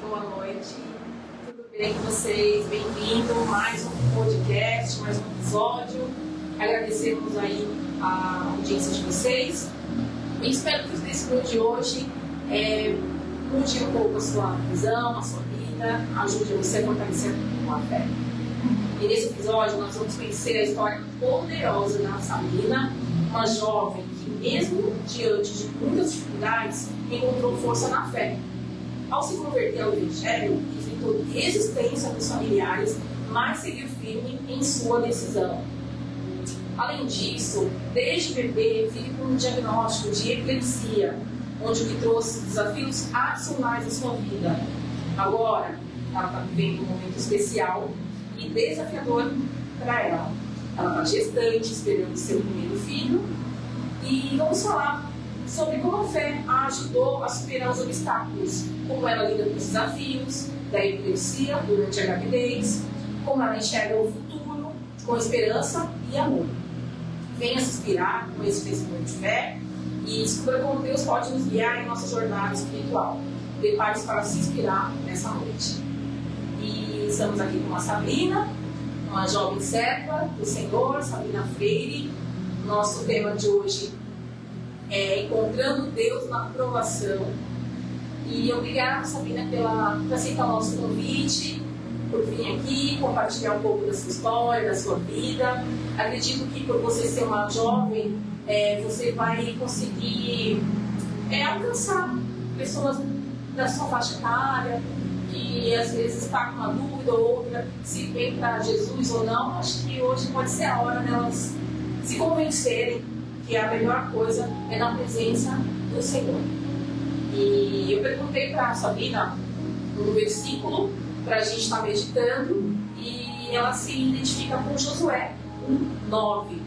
boa noite. Tudo bem com vocês? Bem-vindo a mais um podcast, mais um episódio. Agradecemos aí a audiência de vocês. E espero que o testemunho de hoje mude um pouco a sua visão, a sua vida, ajude você a fortalecer a fé. E nesse episódio nós vamos conhecer a história poderosa da Sabrina, uma jovem que, mesmo diante de muitas dificuldades, encontrou força na fé. Ao se converter ao Evangelho, enfrentou resistência dos familiares, mas seguiu firme em sua decisão. Além disso, desde bebê, vive com um diagnóstico de epilepsia, onde o que trouxe desafios adicionais à sua vida. Agora, ela está vivendo um momento especial e desafiador para ela. Ela está gestante, esperando seu primeiro filho, e vamos falar sobre como a fé a ajudou a superar os obstáculos, como ela lida com os desafios da epilepsia durante a gravidez, como ela enxerga o futuro com esperança e amor. Venha se inspirar com esse testemunho de fé e descubra como Deus pode nos guiar em nossa jornada espiritual. Prepare-se para se inspirar nessa noite. E estamos aqui com a Sabrina, uma jovem serva do Senhor, Sabrina Freire. Nosso tema de hoje é Encontrando Deus na Provação. E obrigada, Sabrina, por aceitar o nosso convite, por vir aqui, compartilhar um pouco da sua história, da sua vida. Acredito que por você ser uma jovem, você vai conseguir alcançar pessoas da sua faixa etária, que às vezes está com uma dúvida ou outra, se vem para Jesus ou não. Acho que hoje pode ser a hora delas se convencerem que a melhor coisa é na presença do Senhor. E eu perguntei para a Sabrina um versículo para a gente estar meditando, e ela se identifica com Josué 1:9,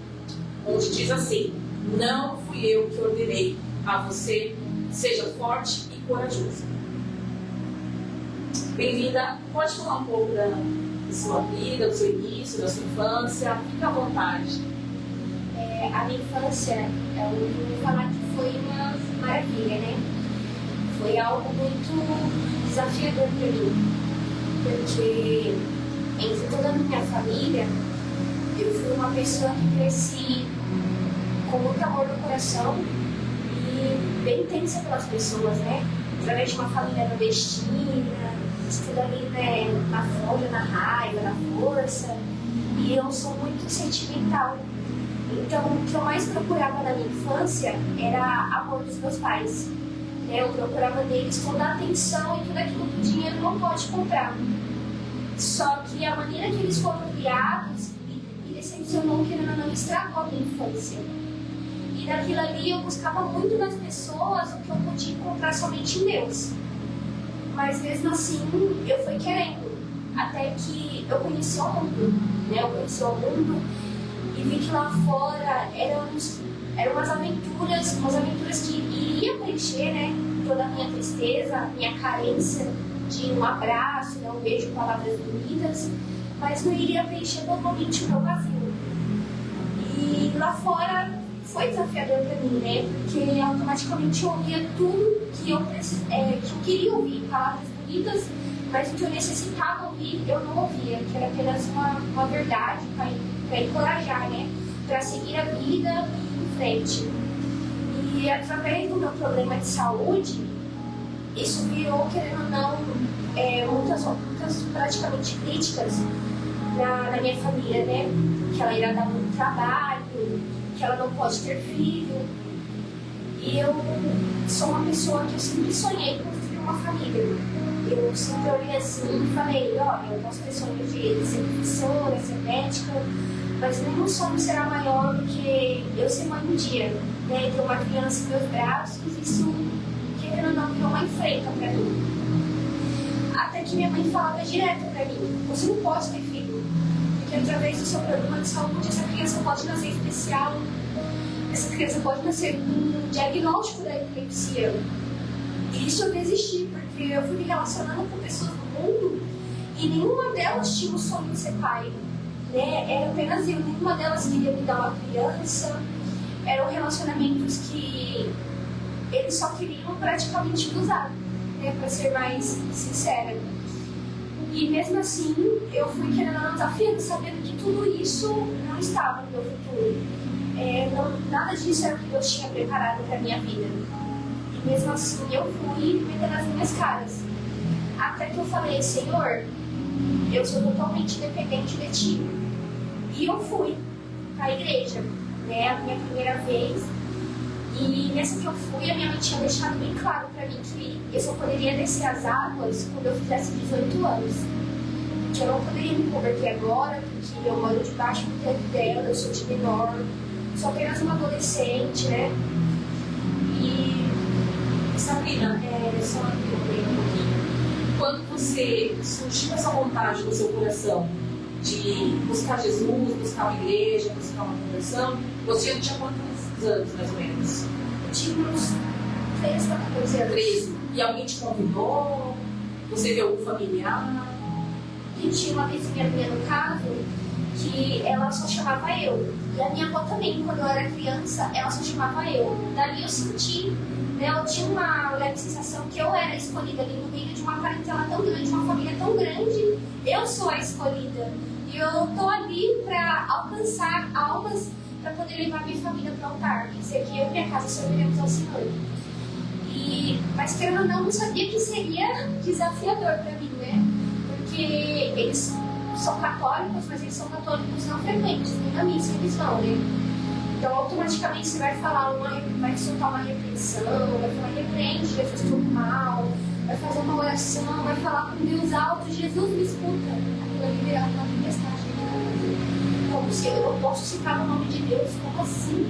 onde diz assim: não fui eu que ordenei a você, seja forte e corajoso. Bem-vinda, pode falar um pouco da sua vida, do seu início, da sua infância, fique à vontade. A minha infância, eu vou falar que foi uma maravilha, né? Foi algo muito desafiador para mim, porque entre toda a minha família, eu fui uma pessoa que cresci com muito amor no coração e bem intensa pelas pessoas, né? Através de uma família nordestina, estudando, né, na fome, na raiva, na força, e eu sou muito sentimental. Então, o que eu mais procurava na minha infância era amor dos meus pais. Eu procurava neles toda a atenção e tudo aquilo que o dinheiro não pode comprar. Só que a maneira que eles foram criados me decepcionou, querendo ou não, estragou a minha infância. E daquilo ali eu buscava muito nas pessoas o que eu podia encontrar somente em Deus. Mas mesmo assim, eu fui querendo. Até que eu conheci o mundo, né? Eu conheci o mundo e vi que lá fora eram umas aventuras que iriam preencher, né, toda a minha tristeza, minha carência de um abraço, né, um beijo, palavras bonitas, mas não iria preencher totalmente o meu vazio. E lá fora foi desafiador para mim, né, porque automaticamente eu ouvia tudo que eu queria ouvir, palavras bonitas, mas o que eu necessitava ouvir, eu não ouvia, que era apenas uma verdade para encorajar, né, para seguir a vida em frente. E através do meu problema de saúde, isso virou, querendo ou não, muitas praticamente críticas na minha família, né, que ela irá dar muito trabalho, que ela não pode ter filho. E eu sou uma pessoa que eu sempre sonhei em construir uma família. Eu sempre olhei assim e falei, olha, eu posso ter sonho de ser professora, ser médica, mas nenhum sonho será maior do que eu ser mãe um dia, né? Ter uma criança em meus braços, isso, querendo ou não, virou uma enfrenta pra mim. Até que minha mãe falava direto pra mim, você não pode ter filho, porque através do seu problema de saúde, essa criança pode nascer especial, essa criança pode nascer com um diagnóstico da epilepsia. E isso eu desisti, porque eu fui me relacionando com pessoas do mundo e nenhuma delas tinha o sonho de ser pai, né? Era apenas eu, nenhuma delas queria me dar uma criança. Eram relacionamentos que eles só queriam praticamente me usar. né, para ser mais sincera. E mesmo assim, eu fui querendo ou não desafiando, sabendo que tudo isso não estava no meu futuro. Nada disso era o que Deus tinha preparado para a minha vida. E mesmo assim, eu fui metendo as minhas caras. Até que eu falei, Senhor, eu sou totalmente dependente de Ti. E eu fui para a igreja, né, a minha primeira vez. E nessa que eu fui, a minha mãe tinha deixado bem claro para mim que eu só poderia descer as águas quando eu fizesse 18 anos. Que eu não poderia me converter agora, porque eu moro debaixo do teto dela, eu sou de menor, sou apenas uma adolescente, né? E Sabrina, só interromper um pouquinho. Quando você surgiu essa vontade no seu coração de buscar Jesus, buscar uma igreja, buscar uma conversão, você já tinha quantos anos, mais ou menos? Eu tinha uns 13 para 14 anos. 13. E alguém te convidou? Você viu algum familiar? E tinha uma vizinha minha, no caso, que ela só chamava eu. E a minha avó também, quando eu era criança, ela só chamava eu. Dali eu senti, né, eu tinha uma leve sensação que eu era escolhida ali no meio de uma parentela tão grande, de uma família tão grande. Eu sou a escolhida. E eu tô ali para alcançar almas, para poder levar minha família para o altar. Quer dizer que eu e minha casa serviremos ao Senhor. Mas querendo ou não, eu sabia que seria desafiador para mim, né? Porque eles são católicos, mas eles são católicos não frequentes, nem na missa eles vão, né? Então automaticamente você vai falar vai soltar uma repreensão, vai falar repreende Jesus todo mal, vai fazer uma oração, vai falar com Deus alto, Jesus me escuta. Aquilo ali virava uma tempestade. Como se eu não posso citar o nome de Deus, como assim?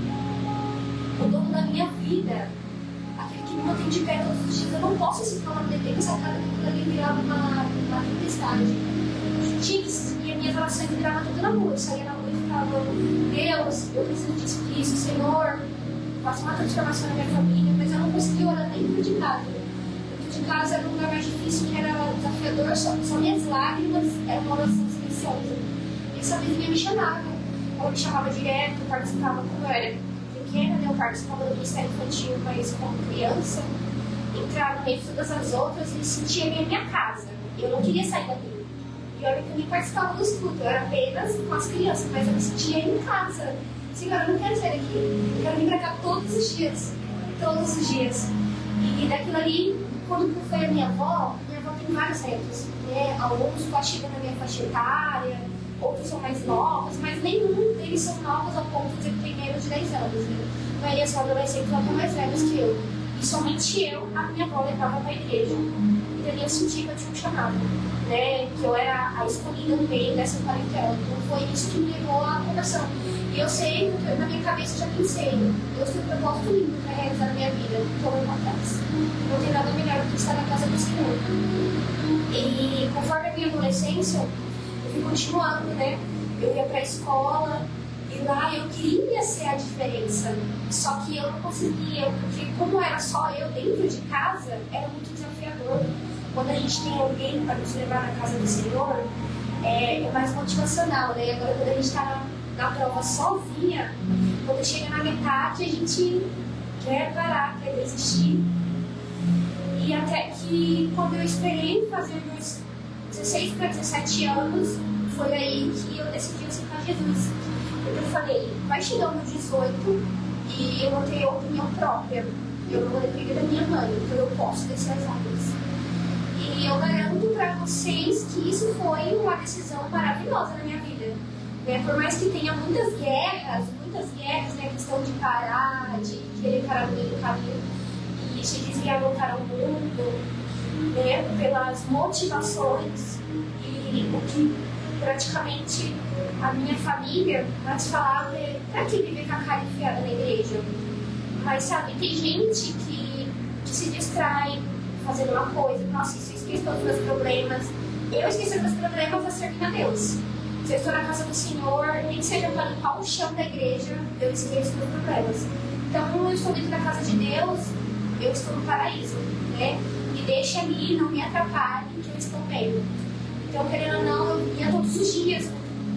O dono da minha vida, aquele que me mantém de pé todos os dias, eu não posso citar o nome dele, essa cara que aquilo ali virava uma tempestade. E as minhas orações viravam tudo na rua. Eu saía na rua e ficava, Deus, eu preciso disso, Senhor, faça uma transformação na minha família, mas eu não conseguia orar nem dentro de casa. Dentro de casa era um lugar mais difícil, que era desafiador, só minhas lágrimas eram uma oração silenciosa. E essa vizinha me chamava, ela me chamava direto, eu participava quando eu era pequena, né? Eu participava do Ministério Infantil, mas como criança, entrava no meio de todas as outras e sentia minha casa. Eu não queria sair daqui. E olha que eu nem participava dos cultos, eu era apenas com as crianças, mas eu me sentia em casa. Senhor, eu não quero sair daqui, eu quero vir pra cá todos os dias. Todos os dias. E daquilo ali, quando foi a minha avó tem vários netos, né? Alguns chegam na minha faixa etária, outros são mais novos, mas nenhum deles são novos ao ponto de ter menos de 10 anos, né? A maioria são adolescentes ou até mais velhos que eu. E somente eu, a minha avó levava pra igreja. E daí eu senti que eu tinha um chamado, né? Que eu era a escolhida no meio dessa parentela. Então foi isso que me levou à conversão. E eu sei, na minha cabeça já pensei, Deus tem um propósito lindo para realizar na minha vida, então eu acontece. Não tem nada melhor do que estar na casa do Senhor. E conforme a minha adolescência, eu fui continuando, né? Eu ia para a escola e lá eu queria ser a diferença. Só que eu não conseguia, porque como era só eu dentro de casa, era muito desafiador. Quando a gente tem alguém para nos levar na casa do Senhor, é mais motivacional, né? Agora quando a gente está na prova sozinha, quando chega na metade a gente quer parar, quer desistir. E até que quando eu esperei fazer meus 16 para 17 anos, foi aí que eu decidi aceitar Jesus. Eu falei, vai chegar o meu 18 e eu vou ter opinião própria. Eu não vou depender da minha mãe, então eu posso descer as águas. E eu garanto para vocês que isso foi uma decisão maravilhosa na minha vida. Por mais que tenha muitas guerras, né, questão de parar, de querer parar no meio do caminho e se desviar voltar ao mundo, né, pelas motivações e o que praticamente a minha família mais falava é pra que viver com a cara enfiada na igreja? Mas sabe, tem gente que se distrai fazendo uma coisa, nossa, isso esquece todos os meus problemas. Eu esqueci os meus problemas a servir a Deus. Se eu estou na casa do Senhor, nem que seja para limpar o chão da igreja, eu esqueço meus problemas. Então, eu estou dentro da casa de Deus, eu estou no paraíso, né? Me deixa ali, não me atrapalhe, que eu estou bem. Então, querendo ou não, eu ia todos os dias.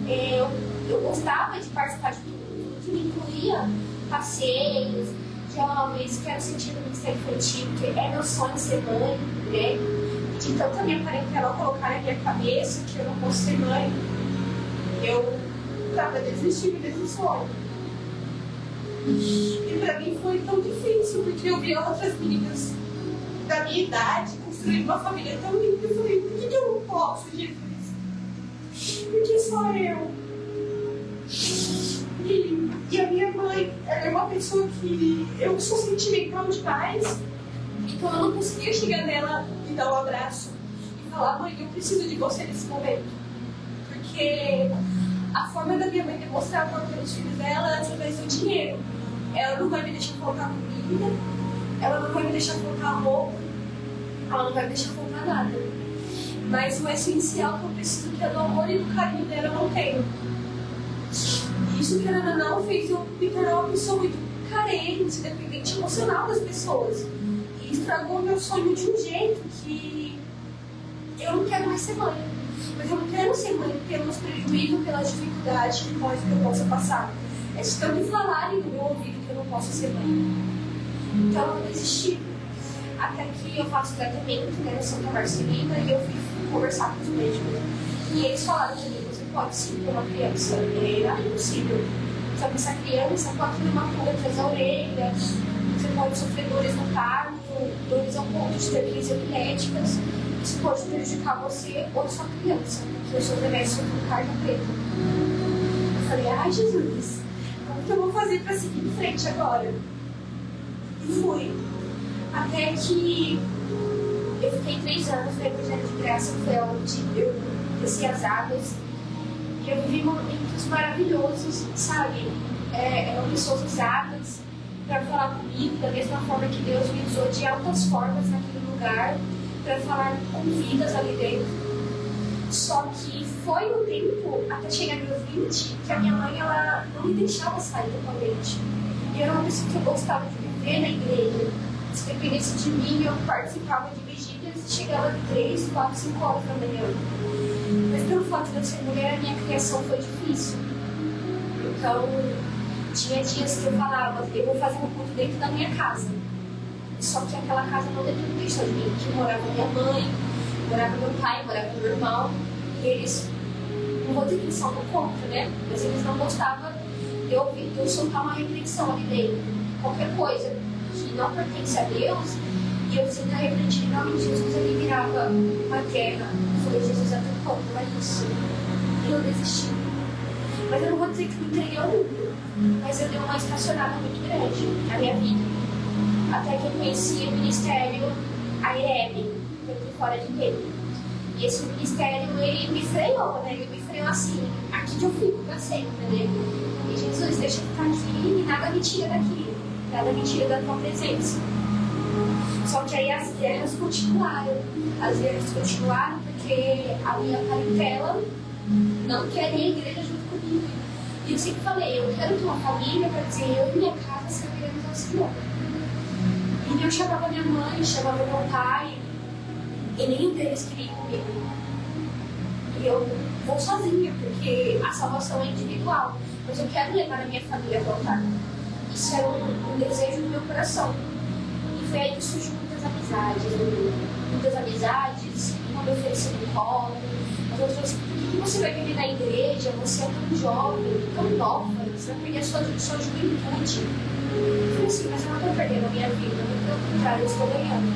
Eu gostava de participar de tudo que me incluía passeios, jovens, quero sentir no ministério infantil, porque é meu sonho ser mãe, né? De tanta minha parentela colocar na minha cabeça que eu não posso ser mãe, eu tava desistindo desse sonho. E pra mim foi tão difícil, porque eu via outras meninas da minha idade construindo uma família tão linda. Eu falei, por que eu não posso, Jesus? Por que só eu? E a minha mãe, ela é uma pessoa que eu sou sentimental demais, então eu não conseguia chegar nela e dar um abraço e falar, mãe, eu preciso de você nesse momento. Porque a forma da minha mãe demonstrar amor pelos filhos dela é através do dinheiro. Ela não vai me deixar faltar comida, ela não vai me deixar faltar roupa, ela não vai me deixar faltar nada. Mas o essencial que eu preciso, que é do amor e do carinho dela, eu não tenho. Isso, querendo ou não, fez eu me tornar uma pessoa muito carente, dependente emocional das pessoas. E estragou meu sonho de um jeito que eu não quero mais ser mãe. Mas eu não quero ser mãe pelos prejuízos, pela dificuldade que eu possa passar. É de tanto falarem no meu ouvido que eu não posso ser mãe. Então eu desisti. Até que eu faço tratamento, né, no Santa Marcelina, e eu fui conversar com os médicos. E eles falaram pra mim, você pode sim ter uma criança. Era impossível. Só que essa criança pode ter uma pulga atrás da orelha, você pode sofrer dores no parto, dores ao ponto de ter crises epiléticas. Isso pode prejudicar você ou a sua criança, porque os seus remédios são com carga preta. Eu falei, ai Jesus, como que eu vou fazer para seguir em frente agora? E fui. Até que eu fiquei 3 anos no Evangelho de Graça, foi onde eu desci as águas. E eu vivi momentos maravilhosos, sabe? Eram pessoas usadas para falar comigo, da mesma forma que Deus me usou de altas formas naquele lugar, para falar com vidas ali dentro. Só que foi um tempo, até chegar aos meus 20, que a minha mãe ela não me deixava sair totalmente. E eu era uma pessoa que eu gostava de viver na igreja. Se dependesse de mim, eu participava de vigílias e chegava de 3, 4, 5 horas da manhã. Mas pelo fato de eu ser mulher, a minha criação foi difícil. Então, tinha dias que eu falava, eu vou fazer um culto dentro da minha casa. Só que aquela casa não dependia só de mim, que morava minha mãe, morava meu pai, morava meu irmão, e eles, não vou dizer que eles são contra, né? Mas eles não gostavam de eu soltar uma repreensão ali dentro. Qualquer coisa que não pertence a Deus, e eu sendo repreendido em nome de Jesus, ele virava uma guerra. Foi Jesus até quando? Não é isso. E eu desisti. Mas eu não vou dizer que me entreguei ao mundo, mas eu dei uma estacionada muito grande na minha vida. Até que eu conheci o ministério AEM, dentro fora de tempo. E esse ministério, ele me freou, né? Ele me freou assim, aqui que eu fico pra sempre, né? E Jesus, deixa eu ficar aqui e nada me tira daqui, nada me tira da tua presença. Só que aí as guerras continuaram. As guerras continuaram porque a minha parentela não queria a igreja junto comigo. E eu sempre falei, eu quero ter uma família para dizer, eu e minha casa serviremos ao Senhor. E eu chamava minha mãe, chamava meu pai, e nenhum deles queria ir comigo. E eu vou sozinha, porque a salvação é individual, mas eu quero levar a minha família para o altar. Isso era um desejo do meu coração. E foi aí que surgiu muitas amizades, uma me ofereceu um colo, as outras, por que você vai viver na igreja? Você é tão jovem, tão nova, você vai perder a sua juventude. Eu falei assim, mas eu não estou perdendo a minha vida, pelo contrário, eu estou ganhando.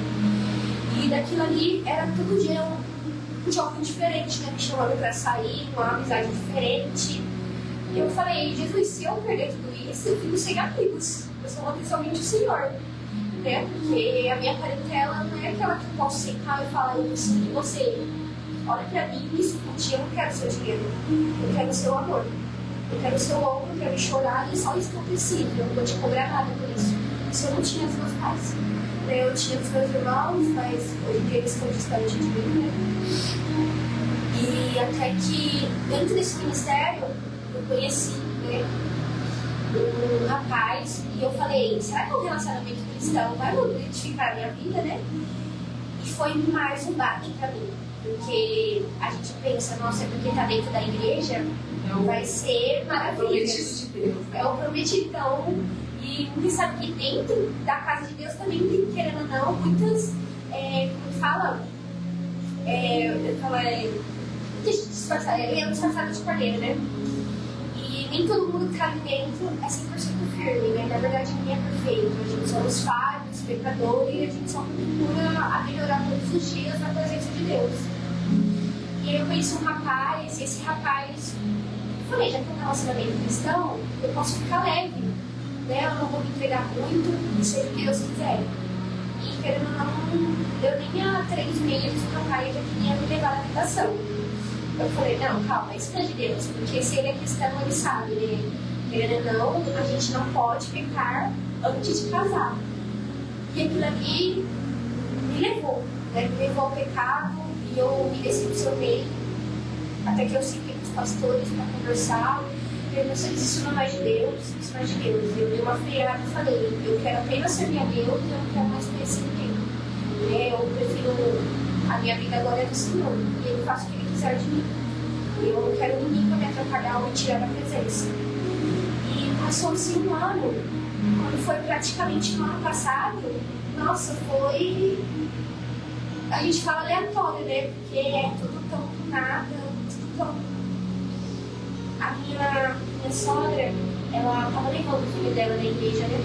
E daquilo ali era todo dia um jovem diferente, né? Me chamando para sair, uma amizade diferente. E eu falei, Jesus, se eu perder tudo isso, eu fico sem amigos. Eu sou uma pessoa somente o Senhor. Né? Porque a minha parentela não é aquela que eu posso sentar e falar, eu preciso de você. Olha pra mim e me escute, eu não quero seu dinheiro, eu quero o seu amor. Eu quero o seu ombro, eu quero chorar e é só isso que eu preciso. Eu não vou te cobrar nada por isso. Isso eu não tinha dos meus pais. Eu tinha dos meus irmãos, mas hoje em dia eles estão distantes de mim, né? E até que dentro desse ministério eu conheci, né, um rapaz, e eu falei, será que o relacionamento cristão vai modificar a minha vida, né? E foi mais um baque pra mim, porque a gente pensa, nossa, é porque tá dentro da igreja, vai ser maravilhoso. É o prometido. Então, E ninguém sabe que dentro da casa de Deus também tem, querendo ou não, muitas, como fala, ele é disfarçado de cordeiro, né? E nem todo mundo que tá ali dentro é 100% firme, né? Na verdade, ninguém é perfeito. A gente somos falhos, pecadores, e a gente só procura a melhorar todos os dias na presença de Deus. E eu conheci um rapaz, e esse rapaz, eu falei, já que é um relacionamento cristão, eu posso ficar leve, né? Eu não vou me entregar muito, seja o que Deus quiser. E querendo ou não, deu nem há 3 meses o rapaz já queria me levar à tentação. Eu falei, não, calma, isso não é de Deus, porque se ele é cristão, ele sabe, né? Querendo ou não, a gente não pode pecar antes de casar. E aquilo ali me levou, né? Me levou ao pecado e eu me decepcionei. Até que eu segui com os pastores para conversar. Eu sei que isso não é de Deus, isso não é de Deus. Eu dei uma freada e falei, eu quero apenas servir a Deus, eu não quero mais conhecer ninguém. Eu prefiro, a minha vida agora é do Senhor, e Ele faz o que Ele quiser de mim. Eu não quero ninguém para me atrapalhar ou me tirar da presença. E passou-se um ano, quando foi praticamente no ano passado, nossa, foi... A gente fala aleatório, né? Porque é tudo tão do nada, tudo tão... A minha sogra, ela estava levando o filho dela na igreja, né?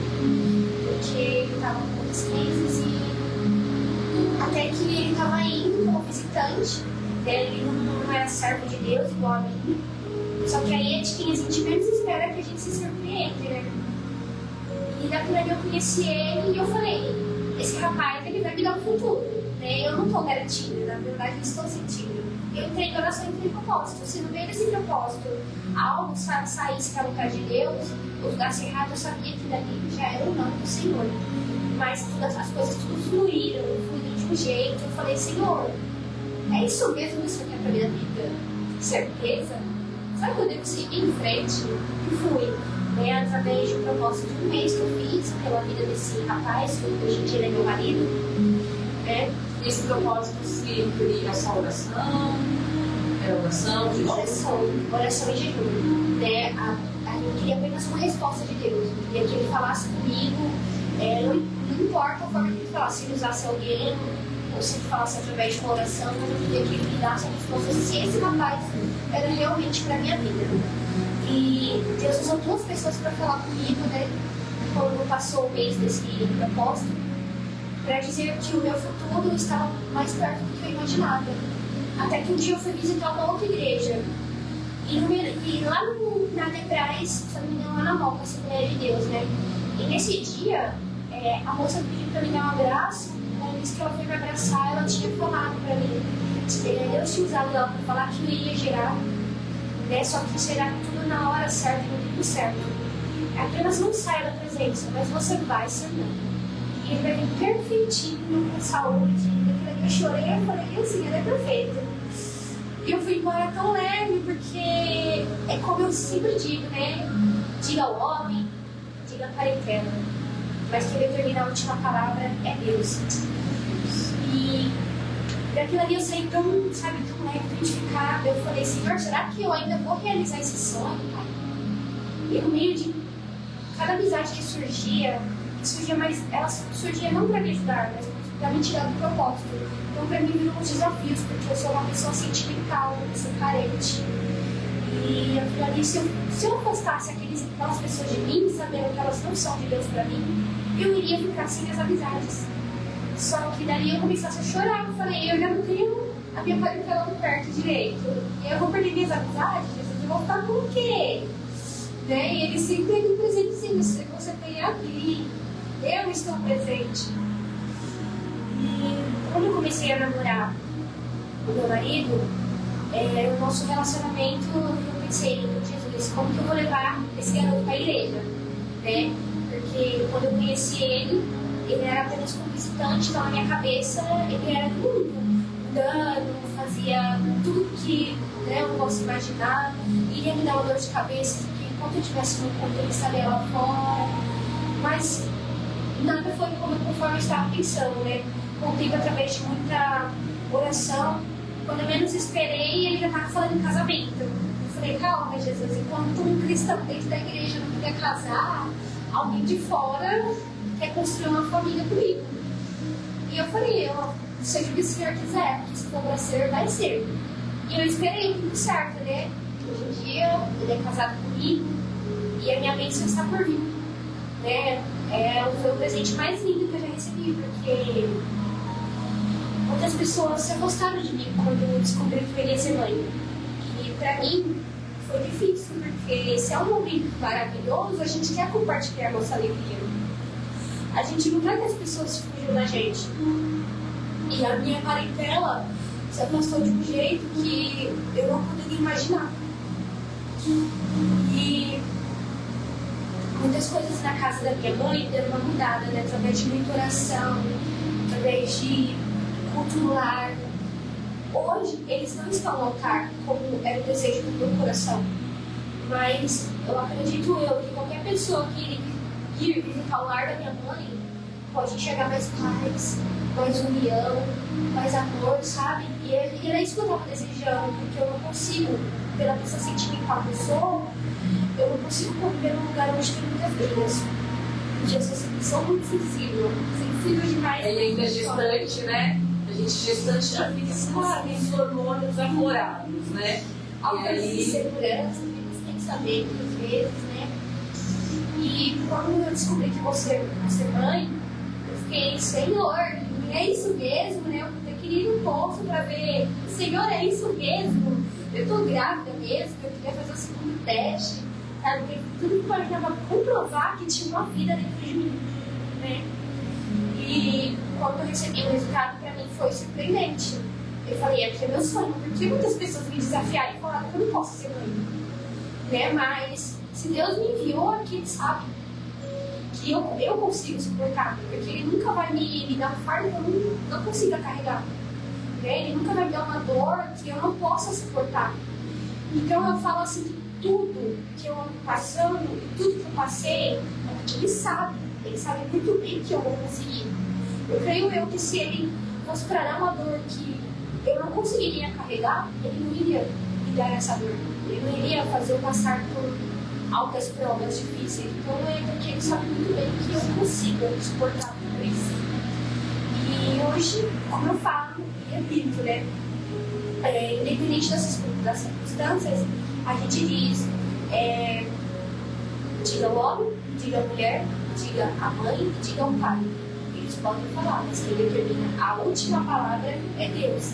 Porque ele estava com muitas crises e até que ele estava indo como visitante, né? Ele não era servo de Deus igual a mim. Só que aí é de quem a gente menos espera que a gente se surpreende, né? E daquilo ali eu conheci ele e eu falei, esse rapaz ele vai me dar um futuro, né? Eu não estou garantindo, na verdade eu estou sentindo. Eu tenho oração em propósito. Se no meio desse propósito algo saísse da vontade de Deus, ou lugasse errado, eu sabia que dali já era o nome do Senhor. Mas todas as coisas tudo fluíram de um jeito. Eu falei, Senhor, é isso mesmo isso que é pra minha vida? Certeza? Sabe que eu devo seguir em frente? E fui. Né, através de um propósito de um mês que eu fiz pela vida desse rapaz, que hoje em dia ele é meu marido. Né? Esse propósito se referia à sua oração? Era oração, jejum? Oração e jejum. Né? Eu queria apenas uma resposta de Deus. Eu queria que Ele falasse comigo. Não importa a forma que Ele falasse, se Ele usasse alguém, ou se Ele falasse através de uma oração, mas eu queria que Ele me desse a resposta se esse rapaz era realmente para a minha vida. E Deus usou 2 pessoas para falar comigo, né? Quando passou o mês desse propósito, para dizer que o meu futuro estava mais perto do que eu imaginava. Até que um dia eu fui visitar uma outra igreja. E lá na Debrais, se não me engano, lá na Moca, a Assembleia de Deus, né? E nesse dia, a moça pediu para me dar um abraço. Ela disse que ela foi me abraçar, ela tinha falado para mim. Deus tinha usado ela para falar que eu iria gerar. Né? Só que será tudo na hora certa, no tempo certo. Apenas não saia da presença, mas você vai ser e ele vai vir perfeitinho, com saúde. Eu chorei, eu falei, assim, ele é perfeito. E eu fui embora tão leve, porque é como eu sempre digo, né? Diga ao homem, diga para a eterna. Mas quem determina a última palavra é Deus. E daquilo ali eu saí tão, sabe, tão leve, tão edificada. Eu falei, Senhor, será que eu ainda vou realizar esse sonho, Pai? E no meio de cada amizade que surgia, mas ela surgia não para me ajudar, mas para me tirar do propósito. Então, para mim, viram uns desafios, porque eu sou uma pessoa sentimental, uma pessoa carente. E aquilo ali, se eu afastasse aquelas pessoas de mim, sabendo que elas não são de Deus para mim, eu iria ficar sem as amizades. Só que daí eu começasse a chorar. Eu falei, eu já não tenho a minha parentela perto direito. E eu vou perder minhas amizades, eu vou ficar com o quê? Né? E ele sempre me presente, sim, você tem aqui. Eu estou presente. E quando eu comecei a namorar o meu marido, o nosso relacionamento, eu pensei, Jesus, como que eu vou levar esse garoto para a igreja? Né? Porque quando eu conheci ele era apenas como visitante, então na minha cabeça ele era tudo, mudando, fazia tudo que, né, eu não posso imaginar, iria me dar uma dor de cabeça, porque enquanto eu estivesse no culto ele estaria lá fora, mas nada foi conforme eu estava pensando, né? Com o tempo, através de muita oração, quando eu menos esperei, ele já estava falando em casamento. Eu falei, calma, Jesus, enquanto um cristão dentro da igreja não podia casar, alguém de fora quer construir uma família comigo. E eu falei, seja o que o Senhor quiser, porque se for pra ser, vai ser. E eu esperei tudo certo, né? Hoje em dia, ele é casado comigo e a minha bênção está por vir, né? Foi o presente mais lindo que eu já recebi, porque muitas pessoas se afastaram de mim quando eu descobri que eu iria ser mãe. E pra mim foi difícil, porque se é um momento maravilhoso, a gente quer compartilhar a nossa alegria. A gente não quer que as pessoas fujam da gente. E a minha parentela se afastou de um jeito que eu não poderia imaginar. E muitas coisas na casa da minha mãe deram uma mudada, né? Através de muita oração, através de culto no lar. Hoje, eles não estão no altar, como era o desejo do meu coração. Mas eu acredito que qualquer pessoa que ir visitar o lar da minha mãe pode enxergar mais paz, mais união, mais amor, sabe? E era isso que eu estava desejando, porque eu não consigo, pela pessoa sentimental que eu sou, eu não consigo conviver num lugar onde tem muitas brigas. Porque eu sou muito sensível demais. Ele ainda é gestante, né? A gente gestante já fica com os hormônios aflorados, né? Algumas inseguranças que você tem que saber, muitas vezes, né? E quando eu descobri que você é mãe, eu fiquei, Senhor, é isso mesmo, né? Eu queria ir no poço para ver, Senhor, é isso mesmo? Eu tô grávida mesmo, eu queria fazer o segundo teste, sabe? Porque tudo que eu imaginava comprovar que tinha uma vida dentro de mim, né? E quando eu recebi o resultado, para mim foi surpreendente. Eu falei, aqui é meu sonho, porque muitas pessoas me desafiaram e falaram que eu não posso ser mãe, né? Mas se Deus me enviou aqui, Ele sabe que eu consigo suportar, porque Ele nunca vai me dar um fardo que eu não consiga carregar, né? Ele nunca vai me dar uma dor que eu não possa suportar. Então eu falo assim, que tudo que eu ando passando, tudo que eu passei, Ele sabe muito bem que eu vou conseguir. Eu creio que se Ele fosse para dar uma dor que eu não conseguiria carregar, Ele não iria me dar essa dor. Ele não iria fazer eu passar por altas provas difíceis. Então porque Ele sabe muito bem que eu consigo suportar tudo isso. E hoje, como eu falo e repito, né? Independente das circunstâncias, a gente diz, diga o homem, diga a mulher, diga a mãe e diga o pai. Eles podem falar, mas quem determina a última palavra é Deus.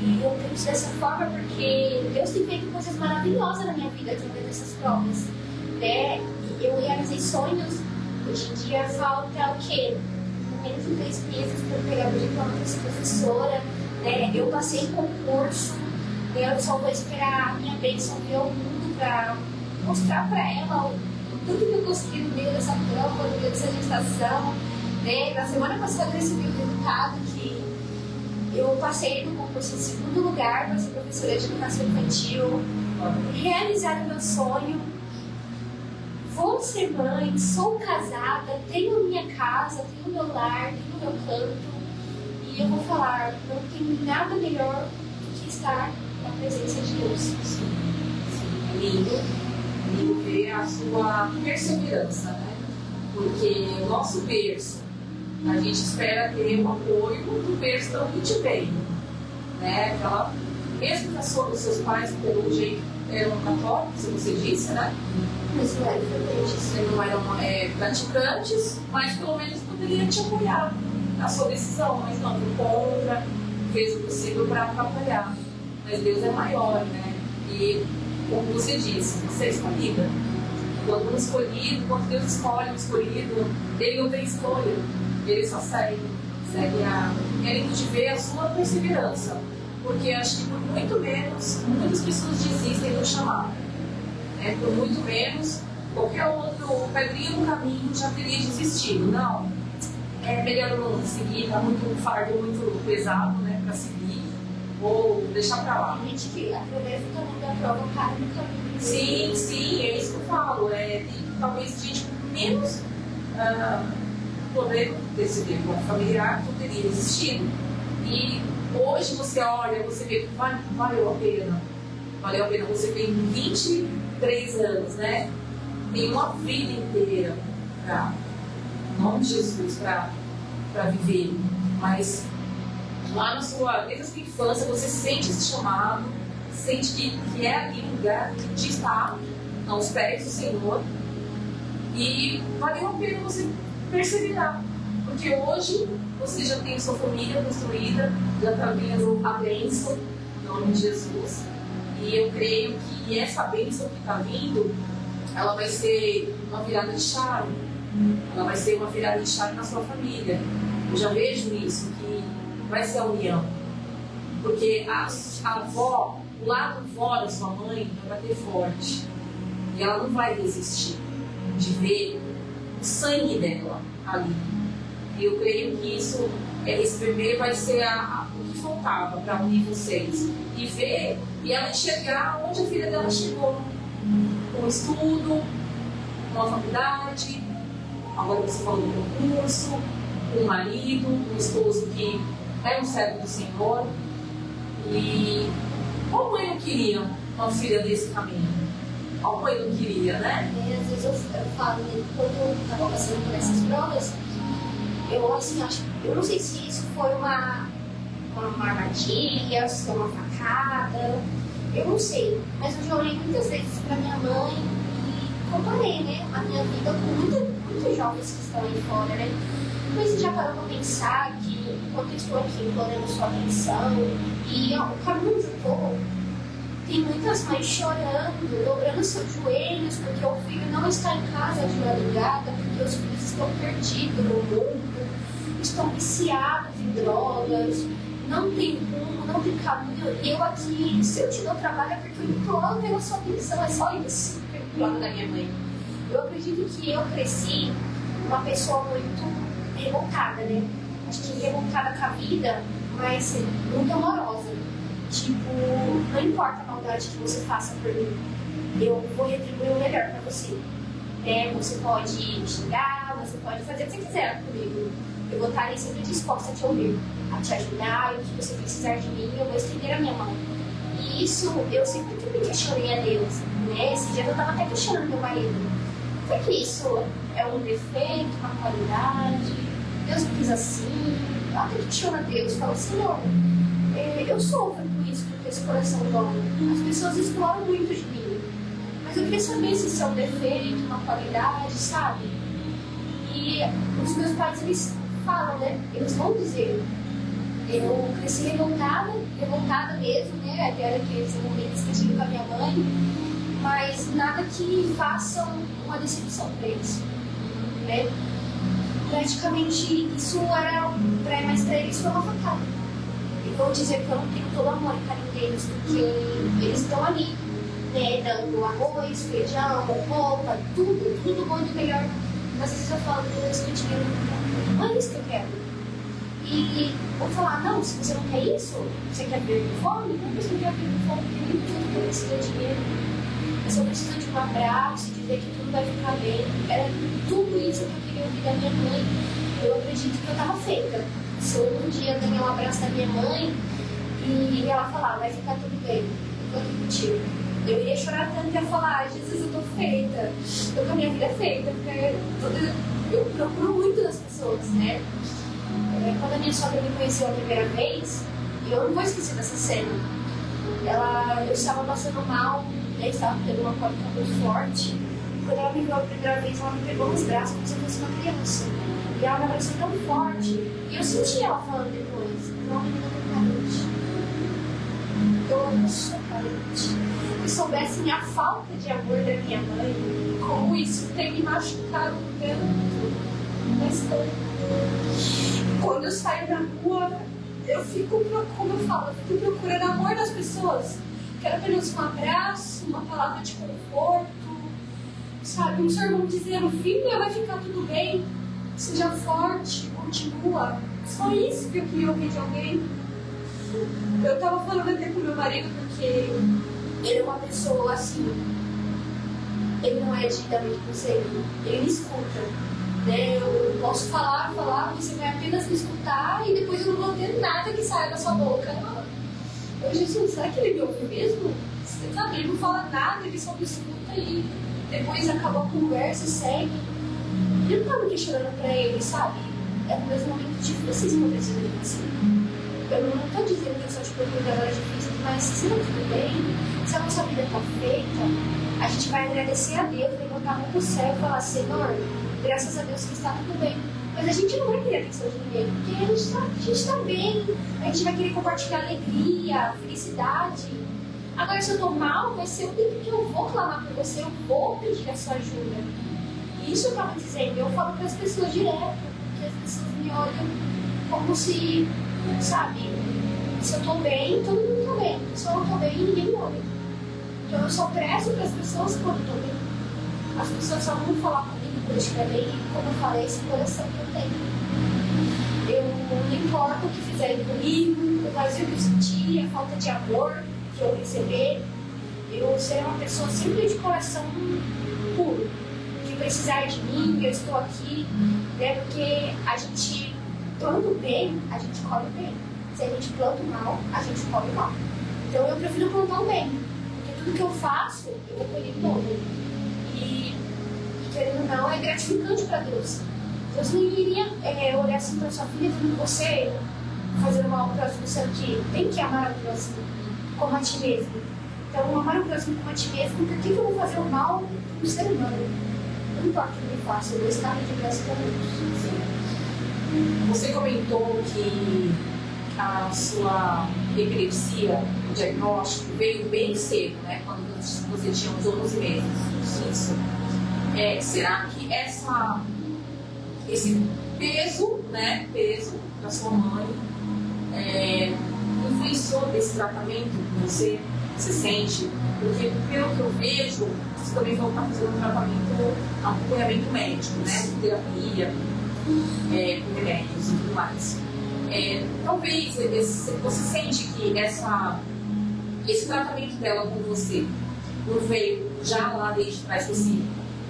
E eu penso dessa forma porque Deus tem feito coisas maravilhosas na minha vida através dessas provas, né? Eu realizei sonhos. Hoje em dia falta o quê? Menos de 3 meses para eu pegar o diploma para ser professora, né? Eu passei em concurso, né? Eu só vou esperar a minha bênção ver o mundo para mostrar para ela tudo que eu consegui no meio dessa prova, no meio dessa gestação, né? Na semana passada eu recebi o resultado que eu passei no concurso em 2º lugar para ser professora de educação infantil, realizar o meu sonho. Vou ser mãe, sou casada, tenho minha casa, tenho meu lar, tenho meu canto. E eu vou falar, não tem nada melhor do que estar na presença de Deus. Sim, é lindo ver a sua perseverança, né? Porque o nosso berço, a gente espera ter o apoio do berço da onde vem, né? Aquela, mesmo que os seus pais, pelo jeito, eram católicos, como você disse, né? Mas não eram frequentes. Não eram praticantes, mas pelo menos poderiam te apoiar na sua decisão, mas não, foi contra, fez o possível para atrapalhar. Mas Deus é maior, né? E, como você disse, você é escolhida. Quando um escolhido, quando Deus escolhe um escolhido, Ele não tem escolha, Ele só segue a... É lindo de ver a sua perseverança, porque acho que por muito menos, muitas pessoas desistem do chamado. Por muito menos, qualquer outro pedrinha no caminho já teria desistido. Não, é melhor eu não seguir, tá muito fardo, muito pesado, né, para seguir, ou deixar para lá. A gente que através do caminho da prova para no caminho. Sim, é isso que eu falo. Talvez gente com menos poder decidir como familiar que teria existido. E hoje você olha, você vê que valeu a pena. Valeu a pena. Você tem 23 anos, né? Tem uma vida inteira para o nome de Jesus, para viver. Mas lá desde a sua infância, você sente esse chamado, sente que é ali o lugar que te está aos pés do Senhor. E valeu a pena você perseverar. Porque hoje você já tem sua família construída, já está vendo a bênção em nome de Jesus. E eu creio que essa bênção que está vindo, ela vai ser uma virada de chave. Ela vai ser uma virada de chave na sua família. Eu já vejo isso, que vai ser a união. Porque a avó, o lado vó da sua mãe vai bater forte. E ela não vai desistir de ver o sangue dela ali. E eu creio que esse bebê vai ser o que faltava para unir vocês. E ver, e ela enxergar onde a filha dela chegou. Com estudo, com a faculdade, agora você falou do concurso, com o marido, um esposo que é um servo do Senhor. E qual mãe não queria uma filha desse caminho? Qual mãe não queria, né? Às vezes eu falo, quando eu estava passando por essas provas, eu não sei se isso foi uma armadilha, se foi uma facada, eu não sei. Mas eu já olhei muitas vezes para minha mãe e comparei, né, a minha vida com muitos jovens que estão aí fora, né? Mas você já parou para pensar que enquanto eu estou aqui implorando sua atenção e o caminho juntou, tem muitas mães chorando, dobrando seus joelhos porque o filho não está em casa de madrugada, porque os filhos estão perdidos no mundo, estão viciados em drogas, não tem rumo, não tem caminho. E eu aqui, se eu te dou trabalho é porque eu imploro pela sua atenção, é só isso que eu imploro da minha mãe. Eu acredito que eu cresci uma pessoa muito revoltada, né? Acho que revoltada com a vida, mas muito amorosa. Tipo, não importa a maldade que você faça por mim, eu vou retribuir o melhor pra você. Você pode me xingar, você pode fazer o que você quiser comigo. Eu vou estar ali sempre disposta a te ouvir, a te ajudar, e o que você precisar de mim, eu vou estender a minha mão. E isso, eu sempre me questionei a Deus, né? Esse dia eu estava até questionando meu marido. Por que isso é um defeito, uma qualidade? Deus me quis assim? Eu até questiono a Deus, falo, Senhor, eu sofro com isso, porque esse coração dói. As pessoas exploram muito de mim. Mas eu queria saber se isso é um defeito, uma qualidade, sabe? E os meus pais, eles falam, né? Eles vão dizer. Eu cresci revoltada mesmo, né? Até aqueles momentos que eu tive com a minha mãe. Mas nada que faça uma decepção para eles, né? Praticamente, isso era, mas para eles foi uma facada. E vou dizer que eu não tenho todo o amor e carinho deles, porque eles estão ali, né, dando arroz, feijão, roupa, tudo bom e melhor. Mas às vezes eu falo, Deus, que dinheiro não é isso que eu quero. E vou falar, não, se você não quer isso, você quer ver com fome? Não, você não quer ver com fome, porque tudo que eu preciso de dinheiro. Mas eu preciso de um abraço e dizer que tudo vai ficar bem. Era tudo isso que eu queria ouvir da minha mãe. Eu acredito que eu estava feita. Se eu um dia ganhar um abraço da minha mãe e ela falar, vai ficar tudo bem, eu tô aqui contigo. Eu iria chorar tanto e ia falar, Jesus, eu tô feita. Eu com a minha vida feita, porque eu procuro muito das pessoas, né? Quando a minha sogra me conheceu a primeira vez, eu não vou esquecer dessa cena. Eu estava passando mal, né? Estava tendo uma cólica muito forte. Quando ela me viu a primeira vez, ela me pegou nos braços como se eu fosse uma criança. E ela me abraçou tão forte. E eu senti ela falando depois, não, menina, eu sou carente. Se soubessem a falta de amor da minha mãe, como isso tem me machucado tanto. Mas quando eu saio na rua, eu fico, como eu falo, eu fico procurando amor das pessoas. Quero apenas um abraço, uma palavra de conforto, sabe? Um sermão dizendo, filha, vai ficar tudo bem, seja forte, continua. Só isso que eu queria ouvir de alguém. Eu tava falando até com meu marido, porque ele é uma pessoa assim, ele não é de dar muito conselho, ele me escuta. Né? Eu posso falar, você vai apenas me escutar e depois eu não vou ter nada que saia da sua boca. Eu, Jesus, será que ele me ouve mesmo? Sabe, ele não fala nada, ele só me escuta e depois acabou a conversa, segue. E eu não tava questionando pra ele, sabe? É um dos momentos difíceis que eu preciso de você. Eu não tô dizendo que eu sou tipo cuidadora difícil, mas se não tudo bem, se a nossa vida tá feita, a gente vai agradecer a Deus, levantar a mão pro céu e falar, Senhor, graças a Deus que está tudo bem. Mas a gente não vai querer atenção de ninguém, porque a gente tá bem, a gente vai querer compartilhar alegria, felicidade. Agora, se eu tô mal, vai ser o tempo que eu vou clamar por você, eu vou pedir a sua ajuda. E isso eu tava dizendo, eu falo para as pessoas direto, porque as pessoas me olham como se, sabe, se eu tô bem, todo mundo tá bem. Se eu não tô bem, ninguém me olha. Então eu só prezo para as pessoas quando eu tô bem. As pessoas só vão falar comigo quando eu estiver bem, e como eu falei, esse coração que eu tenho. Eu não importa o que fizerem comigo, o vazio que eu senti, a falta de amor que eu receber, eu serei uma pessoa sempre de coração puro. Que precisar de mim, eu estou aqui, né? Porque a gente planta bem, a gente colhe bem. Se a gente planta mal, a gente colhe mal. Então eu prefiro plantar o bem, porque tudo que eu faço, eu vou colher bom. E querendo ou não, é gratificante para Deus. Deus não iria olhar assim para sua filha dizendo você fazer mal ao próximo, sendo que tem que amar o próximo como a ti mesmo. Então, amar o próximo como a ti mesmo, por que eu vou fazer o mal para um ser humano? Não importa o que eu faço, eu vou estar de graça com Deus. Você comentou que a sua epilepsia, o diagnóstico, veio bem cedo, né? Quando você tinha uns 11 meses. Isso. Será que esse peso, né? Peso da sua mãe influenciou desse tratamento que você sente? Porque, pelo que eu vejo, você também falou que está fazendo um tratamento, acompanhamento médico, né? Terapia, com remédios e tudo mais. Talvez você sente que esse tratamento dela com você não veio já lá desde trás com esse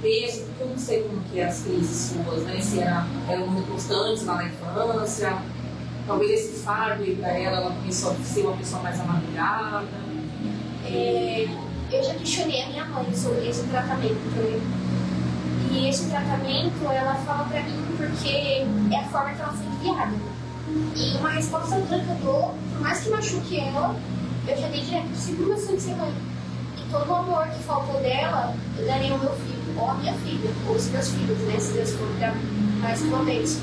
peso, porque eu não sei como que as crises suas, né? Se eram muito constantes lá na infância, talvez esse fardo aí para ela começou a ser uma pessoa mais amargurada. Eu já questionei a minha mãe sobre esse tratamento também. E esse tratamento, ela fala pra mim porque é a forma que ela foi criada. E uma resposta dura que eu dou, por mais que machuque ela, eu já dei direto, segura assim de ser mãe. E todo o amor que faltou dela, eu darei ao meu filho, ou à minha filha, ou aos meus filhos, né? Se Deus for dar mais uma vez.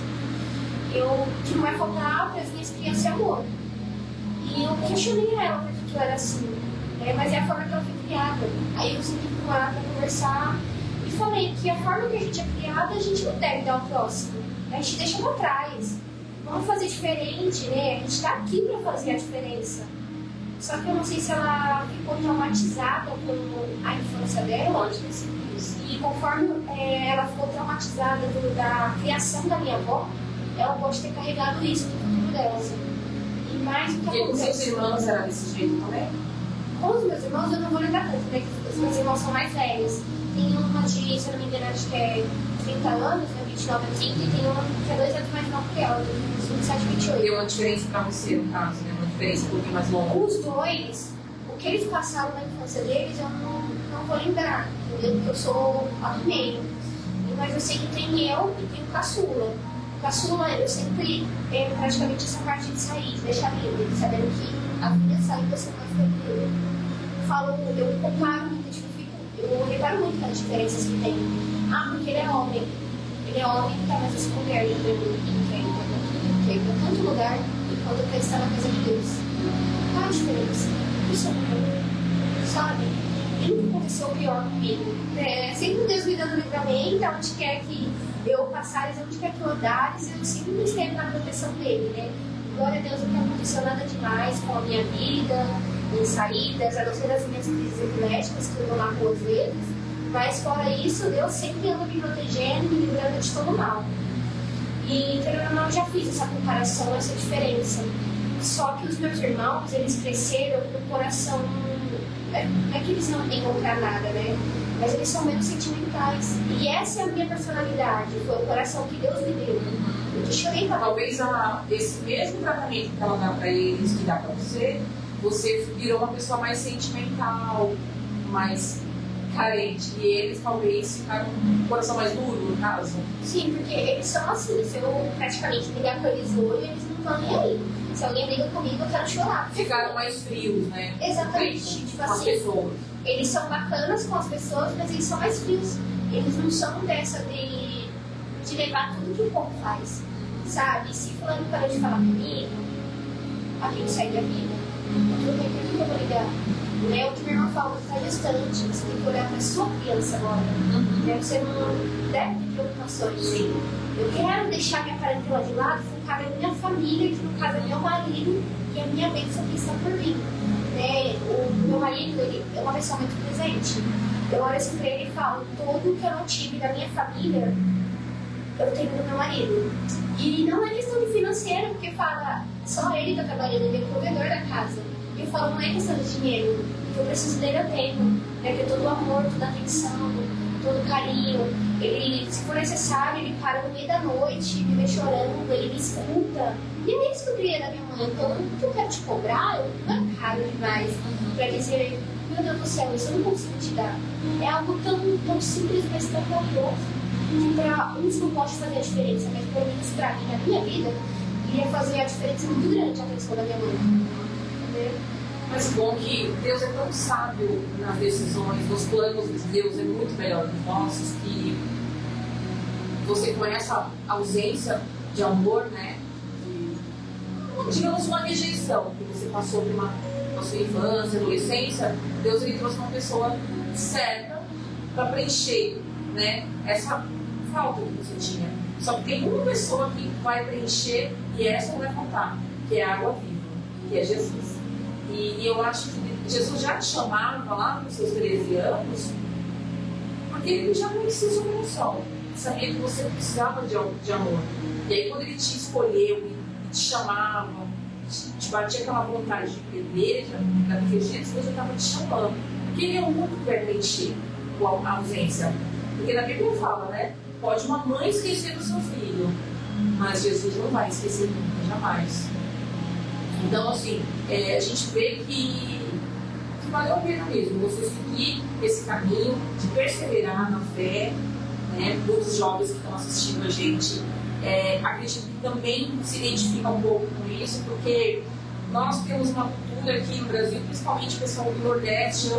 Que não vai faltar para as minhas crianças é amor. E eu questionei ela porque eu era assim. Mas é a forma que ela foi criada. Aí eu senti com ela para conversar e falei que a forma que a gente é criada, a gente não deve dar ao próximo. A gente deixa pra trás. Vamos fazer diferente, né? A gente tá aqui para fazer a diferença. Só que eu não sei se ela ficou traumatizada com a infância dela. Pode ter sido isso. E conforme ela ficou traumatizada da criação da minha avó, ela pode ter carregado isso no futuro dela. E mais do que porque com seus irmãos era desse jeito também? Com os meus irmãos eu não vou lembrar tanto, né? Os meus irmãos são mais velhos. Tem uma de, se eu não me engano, acho que é 30 anos, né? 29 a 30, e tem uma que é 2 anos mais nova que ela, 27, 28. Deu uma diferença pra você, no caso, né? Uma diferença um pouquinho mais longa. Os dois, o que eles passaram na infância deles, eu não vou lembrar, entendeu? Porque eu sou a do meio. Mas eu sei que tem eu e tem o caçula. O caçula, eu sempre, praticamente, essa parte de sair, de deixar livre, sabendo que a vida sai vai ser mais tranquila. Eu comparo muito, eu reparo muito nas diferenças que tem. Porque ele é homem. Ele é homem e tá mais essa mulher entre em tanto lugar enquanto ele está na casa de Deus. Qual a diferença? Isso é bom, sabe? E nunca aconteceu o pior comigo. Sempre Deus me dando livramento, onde quer que eu passares, onde quer que eu andares, eu sempre esteve na proteção dele, né? Glória a Deus, não aconteceu nada demais com a minha vida, em saídas, a não ser das minhas crises epiléticas, que eu vou lá com às vezes. Mas fora isso, Deus sempre anda me protegendo e me livrando de todo mal. E, querendo ou não, eu já fiz essa comparação, essa diferença. Só que os meus irmãos, eles cresceram com o coração. Não é que eles não tenham pra nada, né? Mas eles são menos sentimentais. E essa é a minha personalidade, foi o coração que Deus me deu. Eu te chorei pra talvez esse mesmo tratamento que ela dá pra eles, que dá pra você virou uma pessoa mais sentimental, mais carente. E eles talvez ficaram com o coração mais duro, no caso. Sim, porque eles são assim, se eu praticamente brigar com eles hoje, eles não estão nem aí. Se alguém briga comigo, eu quero chorar. Ficaram mais frios, né? Exatamente. Tipo com as assim, pessoas. eles são bacanas com as pessoas, mas eles são mais frios. Eles não são dessa de levar tudo que o povo faz. Sabe? Se fulano parou de falar comigo, a gente sai da vida. Tudo bem, por que eu vou ligar? Né? O que minha irmã fala, você está distante, você tem que olhar para a sua criança agora. Né? Você não deve ter preocupações. Sim. Eu quero deixar minha parentela de lado, focar na minha família, que no caso é meu marido e a minha bênção que está por vir. Né? O meu marido, ele é uma pessoa muito presente. Eu olho assim para ele e falo, tudo que eu não tive da minha família, eu tenho do meu marido. E não é questão de financeiro, porque fala, só ele está trabalhando, ele é o provedor da casa. E eu falo, não é questão de dinheiro, o que eu preciso dele eu tenho. Né? Porque todo o amor, toda a atenção, todo o carinho. Ele, se for necessário, ele para no meio da noite, me vê chorando, ele me escuta. E é isso que eu queria da minha mãe. Então, o que eu quero te cobrar não é caro demais para dizer, meu Deus do céu, isso eu não consigo te dar. É algo tão simples, mas tão valioso. Que para uns não pode fazer a diferença, mas pelo menos para mim, na minha vida, iria fazer a diferença muito grande a atenção da minha mãe. Entendeu? Mas bom que Deus é tão sábio nas decisões, nos planos de Deus é muito melhor que os nossos, que você com essa ausência de amor, né? Digamos uma rejeição que você passou por na sua infância, adolescência, Deus ele trouxe uma pessoa certa para preencher, né? Essa falta que você tinha. Só que tem uma pessoa que vai preencher e essa não vai faltar, que é a água viva, que é Jesus. E eu acho que Jesus já te chamava lá nos seus 13 anos, porque ele já conhecia o seu coração, sabia que você precisava de amor. E aí quando ele te escolheu e te chamava, te batia aquela vontade de beber, daquele jeito, Deus já estava te chamando. Porque ele é o único que vai preencher a ausência. Porque na Bíblia fala, né? Pode uma mãe esquecer do seu filho, mas Jesus não vai esquecer nunca, jamais. Então, assim, a gente vê que valeu a pena mesmo você seguir esse caminho de perseverar na fé, né? Muitos jovens que estão assistindo a gente, acredito que também se identificam um pouco com isso, porque nós temos uma cultura aqui no Brasil, principalmente o pessoal do Nordeste,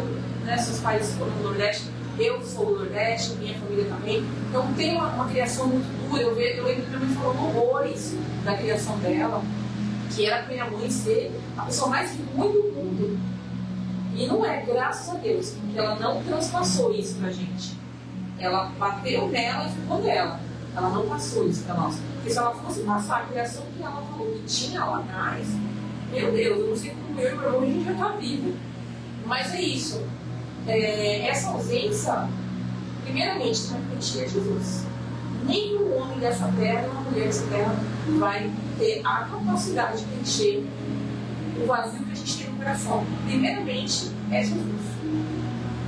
né? Seus pais foram do Nordeste, eu sou do Nordeste, minha família também, então tem uma criação muito dura. Eu lembro que minha mãe falou horrores da criação dela, que era para minha mãe ser a pessoa mais ruim do mundo. E não é, graças a Deus, porque ela não transpassou isso pra gente. Ela bateu nela e ficou dela. Ela não passou isso pra nós. Porque se ela fosse passar a criação que ela falou que tinha lá atrás, meu Deus, eu não sei como meu irmão hoje já tá vivo. Mas é isso. Essa ausência, primeiramente, vai preencher Jesus. Nenhum homem dessa terra, nenhuma mulher dessa terra vai ter a capacidade de preencher o vazio que a gente tem no coração. Primeiramente, é Jesus.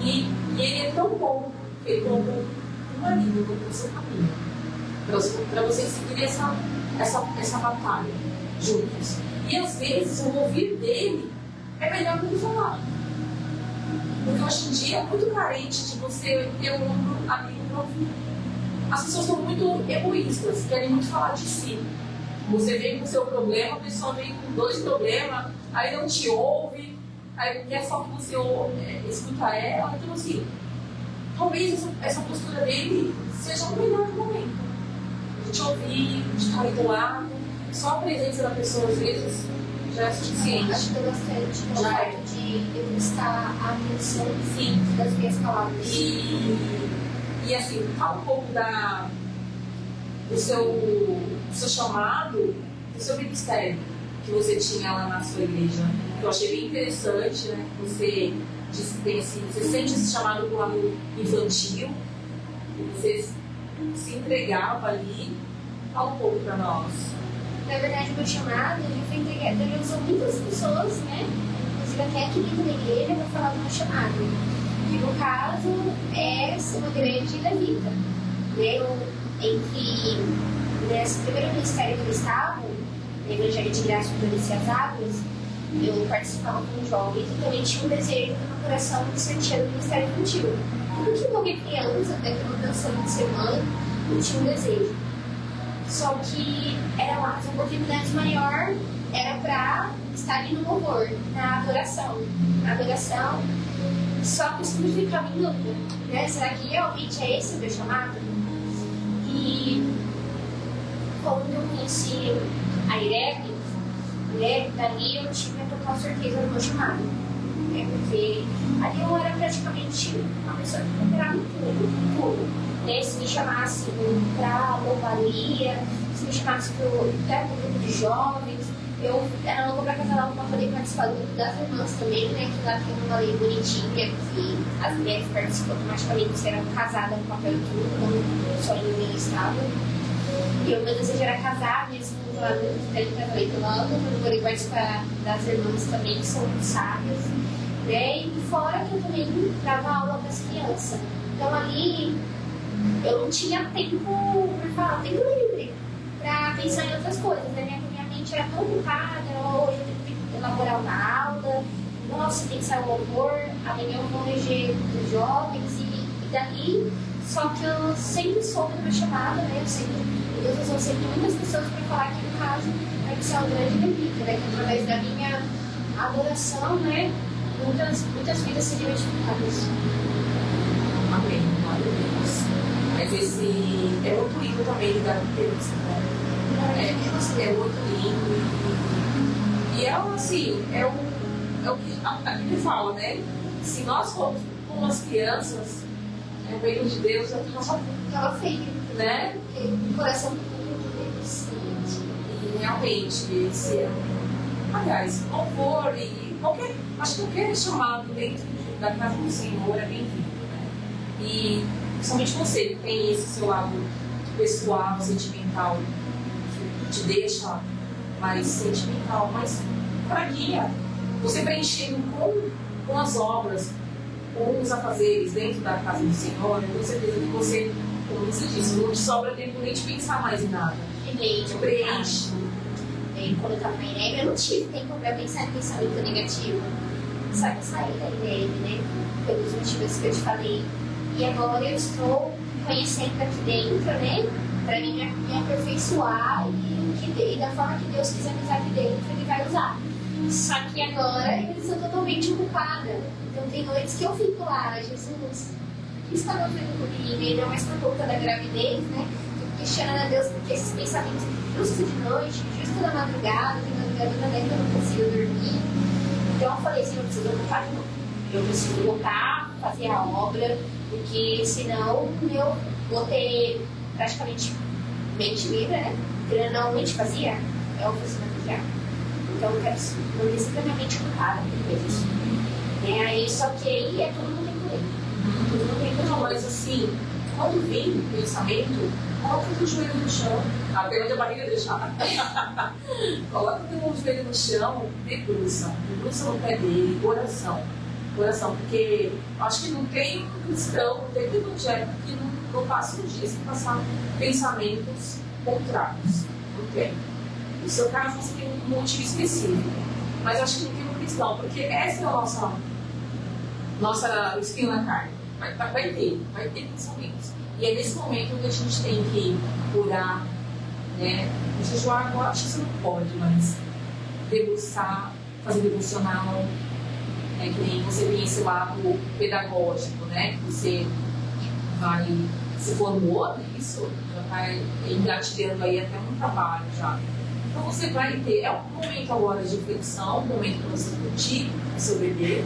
E ele é tão bom que ele colocou um marido no seu caminho, para vocês seguirem essa batalha juntos. E às vezes o ouvir dele é melhor do que falar. Porque hoje em dia é muito carente de você ter um ombro amigo para ouvir. As pessoas são muito egoístas, querem muito falar de si. Você vem com o seu problema, a pessoa vem com 2 problemas, aí não te ouve, aí quer só que você escuta ela. Então, assim, talvez essa postura dele seja o melhor momento. A gente ouvir, de estar do lado, só a presença da pessoa, às vezes, já é suficiente. Ajuda bastante, o fato de eu prestar a atenção Sim. das minhas palavras. E assim, fala um pouco do seu chamado, do seu ministério que você tinha lá na sua igreja. Eu achei bem interessante, né? Você disse que você sente esse chamado para o lado infantil, que você se entregava ali. Fala um pouco para nós. Na verdade, o meu chamado, ele foi entregado. Deus usou muitas pessoas, né? Inclusive até aqui dentro da igreja, para falar do meu chamado. Que no caso é ser uma grande levita. Nesse primeiro ministério que eu estava, na Evangelho de Graça, onde eu desci as águas, Eu participava com jovens e também tinha um desejo no meu coração de ser tia do Ministério Infantil. Tudo que envolvia criança, até que eu pensando em ser mãe, eu tinha um desejo. Só que era uma oportunidade maior, era para estar ali no louvor, na adoração. Na adoração, só que eu sempre ficava em dúvida, né? Será que realmente é esse o meu chamado? E quando eu conheci a Irene, dali eu tive a total certeza do meu chamado. Né? Porque ali eu era praticamente uma pessoa que operava em tudo. Né? Se me chamasse para louvaria, se me chamasse para o grupo de jovens, eu era louca para casar para poder participar do grupo das irmãs também, né? Que lá tem uma lei bonitinha que as mulheres participam automaticamente, se eram casadas no papel e tudo, não só em meu estado. E o meu desejo era casar, mesmo lá no Ministério Católico lá, eu poder participar das irmãs também, que são muito sábias. Né? E fora que eu também dava aula para as crianças. Então ali eu não tinha tempo livre para pensar em outras coisas, né? Minha mente era tão ocupada, hoje eu tenho que elaborar uma aula, nossa, tem que sair o louvor, amanhã eu vou reger os jovens e daí, só que eu sempre soube do meu chamado, né? Deus usou sempre muitas pessoas para falar que no caso é que é o grande levita, né? Que através da minha adoração, né? Muitas vidas seriam edificadas. Amém, glória a Deus. Mas esse é muito lindo também lidar com Deus, né? É muito lindo. E é assim, é o que a Bíblia fala, né? Se nós formos com as crianças, o reino de Deus Estava feio, né? Porque o coração do sente. E realmente, esse é aliás, louvor e acho que qualquer chamado dentro da casa do Senhor é bem-vindo, né? E principalmente você que tem esse seu lado pessoal, sentimental, que te deixa mais sentimental, mais fraquinha. Você preenchendo com as obras, com os afazeres dentro da casa do Senhor, eu tenho certeza que você, como você disse, não te sobra tempo nem de pensar mais em nada. Te preenche. Quando eu estava na INEB, eu não tive tempo para pensar em pensamento negativo. Só que saí da INEB, né? Pelos motivos que eu te falei. E agora eu estou conhecendo aqui dentro, né? Para me aperfeiçoar e da forma que Deus quiser me usar aqui dentro, Ele vai usar. Só que agora eu estou totalmente ocupada. Então tem noites que eu fico lá, Jesus, o que está fazendo comigo? Ainda mais por conta da gravidez, né? Questionando a Deus porque esses pensamentos justo de noite, justo da madrugada, tem madrugada né, que eu não consigo dormir. Então eu falei assim, eu preciso ocupar de novo. Eu preciso voltar, fazer a obra, porque senão eu vou ter praticamente mente livre, né? Porque eu normalmente fazia, é oficina do diabo. Então eu quero manter sempre a minha mente ocupada por isso. Aí só que aí é tudo no tempo dele. Tudo no tempo dele. Não, mas assim, quando vem o pensamento, coloca o joelho no chão, até onde a barriga deixar. Coloca o joelho no chão, debruça no pé dele, oração, porque acho que não tem cristão, não tem evangélico que não passa um dia sem passar pensamentos contrários. Não tem. No seu caso, você tem um motivo específico, mas acho que não tem um cristão, porque essa é a nossa espinho na carne. Vai ter pensamentos. E é nesse momento que a gente tem que orar, né? Jejuar agora, acho que você não pode, mas debruçar, fazer devocional, né? Que nem você tem esse lado pedagógico, né? Que você vai, se formou nisso, já vai engatilhando aí até um trabalho já. Então você vai ter, é um momento agora de reflexão, um momento para você curtir o seu bebê,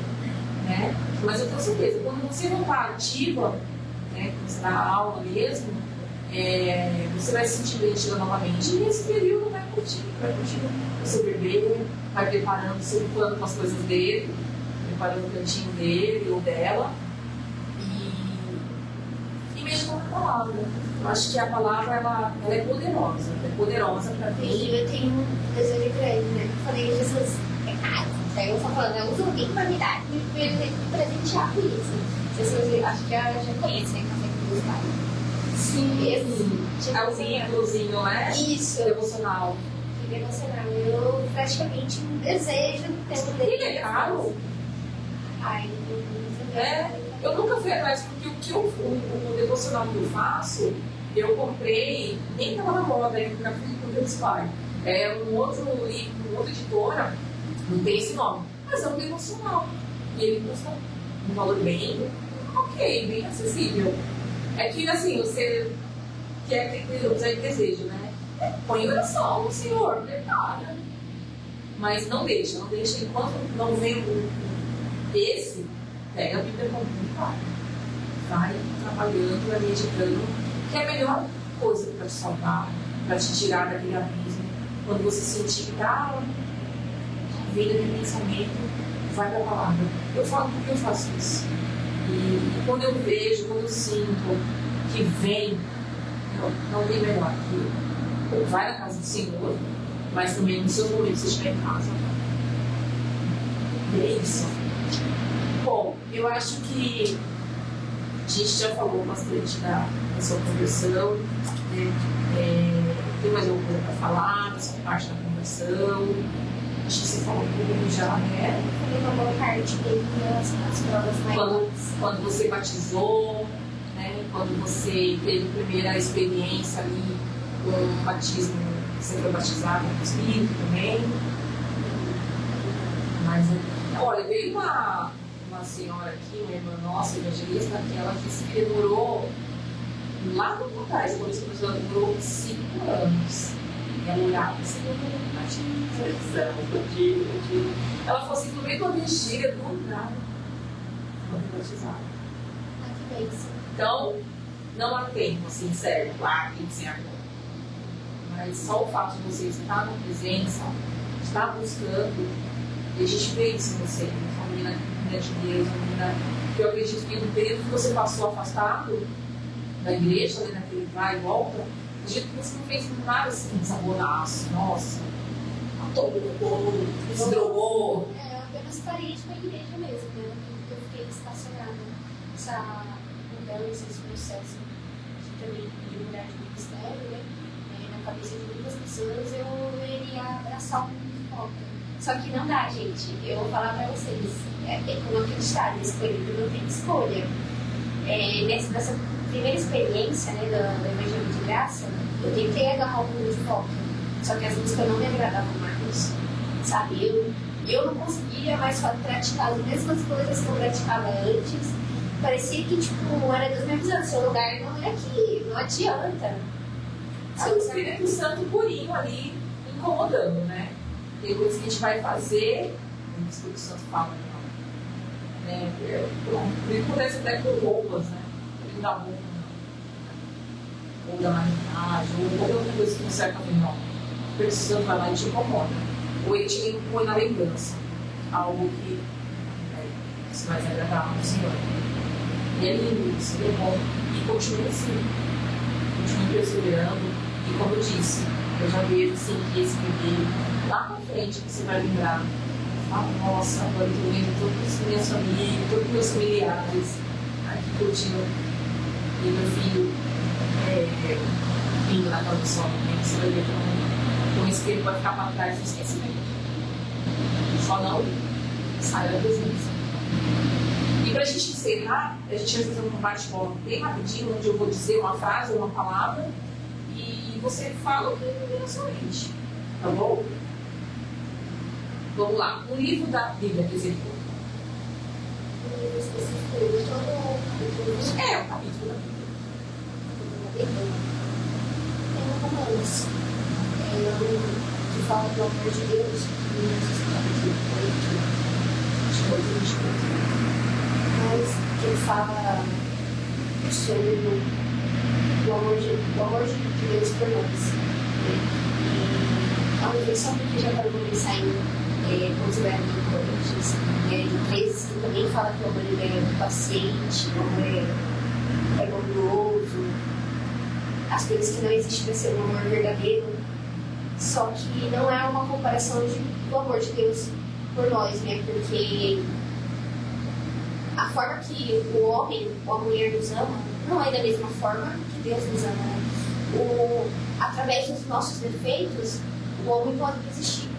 né? Mas eu tenho certeza, quando você não está ativa, né, quando você dá aula mesmo, você vai se sentir bem novamente. E nesse período vai curtir o seu bebê, vai preparando, se ocupando com as coisas dele, preparando o cantinho dele ou dela. E mesmo com a palavra. Eu acho que a palavra ela é poderosa para Deus. E eu tenho um desejo grande, né? Eu falei, Jesus, é caro. Aí eu só falando, eu uso alguém para me dar, me presentear com isso. Vocês acho que já conhecem, né? Café com Deus Pai. Sim, é o livrozinho, né? Isso. Devocional. devocional. Eu praticamente não desejo ter um Ele é caro? Ai, não É, eu nunca fui atrás, porque o devocional que eu faço, eu comprei, nem estava na moda ainda, porque eu fui com Deus Pai. É um outro livro, uma outra editora, não tem esse nome, mas é um devocional. E ele custa um valor bem ok, bem acessível. É que assim, você quer ter Deus aí desejo, né? Põe oração no Senhor, prepara. Mas não deixa, enquanto não vem esse, pega a Bíblia com vai trabalhando, vai meditando, que é a melhor coisa para te salvar, para te tirar daquele abismo. Quando você sentir que está vindo aquele pensamento, vai para a palavra. Eu falo porque eu faço isso. E quando eu vejo, quando eu sinto que vem, não tem melhor que ou vai na casa do Senhor, mas também no seu momento você estiver em casa. E é isso. Bom, eu acho que a gente já falou bastante da sua conversão, né? Tem mais alguma coisa para falar dessa parte da conversão? Acho que você falou um pouco já, né? Falei uma boa parte dele as provas maiores. Quando você batizou, né? Quando você teve a primeira experiência ali com o batismo, você foi batizado no Espírito também. Mas, olha, veio uma senhora aqui, uma irmã nossa, evangelista, que ela disse que demorou, lá no atrás, quando isso demorou 5 anos. Ela olhava assim, ela falou assim, no meio da bexiga, do nada, ela foi batizada. Que bênção. Então, não há tempo, assim, sério, tem que ser agora. Mas só o fato de você estar na presença, estar buscando, e a gente vê isso em você, uma menina de Deus, uma menina que eu acredito que no período que você passou afastado da igreja, né, naquele vai e volta, acredito que você não fez nada assim, desabonaço, nossa, matou o povo, se drogou. Eu apenas parei de ir pra igreja mesmo, né? Eu fiquei estacionada. Essa mudança, esse processo de também de mudar de ministério, né? Na cabeça de muitas pessoas eu iria abraçar um mundo de volta. Só que não dá, gente. Eu vou falar pra vocês. Como acreditar nesse período, não tem escolha. Nessa primeira experiência, né, do Evangelho de Graça, eu tentei agarrar o mundo de volta. Só que as músicas não me agradavam mais. Sabe? Eu não conseguia mais praticar as mesmas coisas que eu praticava antes. Parecia que, tipo, era Deus me avisando, seu lugar não é aqui, não adianta. O Espírito Santo purinho ali, incomodando, né? Tem coisas que a gente vai fazer, o Espírito Santo fala, não. Né? Isso acontece até com roupas, né? Ou da roupa, ou da maquiagem, ou qualquer outra coisa que não serve também, não. O Espírito Santo vai lá e te incomoda. Ou ele te põe na lembrança. Algo que se vai agradar ao Senhor. E é lindo isso, é bom. E continue assim. Continue perseverando. E como eu disse, eu já vejo assim, que esse bebê lá na frente você vai lembrar. Ah, nossa, agora eu estou vendo todos os meus amigos, todos os meus familiares aqui curtindo. E meu filho vindo na condição, né? Você vai ver como esse tempo vai ficar para trás do esquecimento. Só não sai da presença. E para a gente encerrar, a gente vai fazer um bate-bola bem rapidinho, onde eu vou dizer uma frase ou uma palavra e você fala o que vem na sua mente. Tá bom? Vamos lá. Um livro da Bíblia que você leu. Um livro específico, todo É, um capítulo da Bíblia. tem um romance. Que fala do amor de Deus. Mas que fala sobre o amor de Deus por nós. E a reflexão que já parou de pensar em considerar importantes, de 13, que também fala que o amor é paciente, o amor é bondoso, as coisas que não existem para ser um amor verdadeiro, só que não é uma comparação do amor de Deus por nós, né? Porque a forma que o homem ou a mulher nos ama não é da mesma forma que Deus nos ama, né? Através dos nossos defeitos, o homem pode desistir.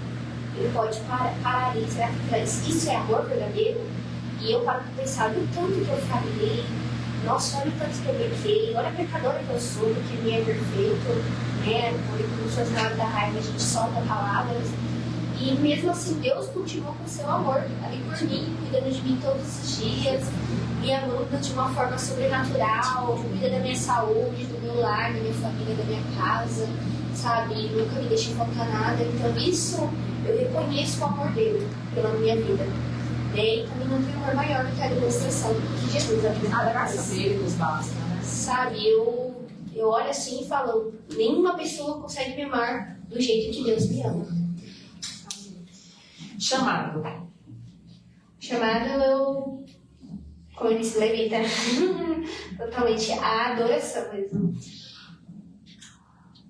Ele pode parar ali. Será que isso é amor verdadeiro? E eu paro para pensar, olha o tanto que eu falei, nossa, olha o tanto que eu pequei, olha a pecadora que eu sou, porque ninguém é perfeito, né? Quando pessoas na hora da raiva a gente solta palavras. E mesmo assim, Deus continua com o seu amor ali por mim, cuidando de mim todos os dias, me amando de uma forma sobrenatural, cuida da minha saúde, do meu lar, da minha família, da minha casa, sabe? Nunca me deixa faltar nada. Então isso, eu reconheço o amor dele pela minha vida. E também não tem amor maior do que a demonstração de Jesus, a vida da graça. Nos basta, né? Sabe, eu olho assim e falo, nenhuma pessoa consegue me amar do jeito que Deus me ama. Chamado, como eu disse, levita totalmente a adoração mesmo.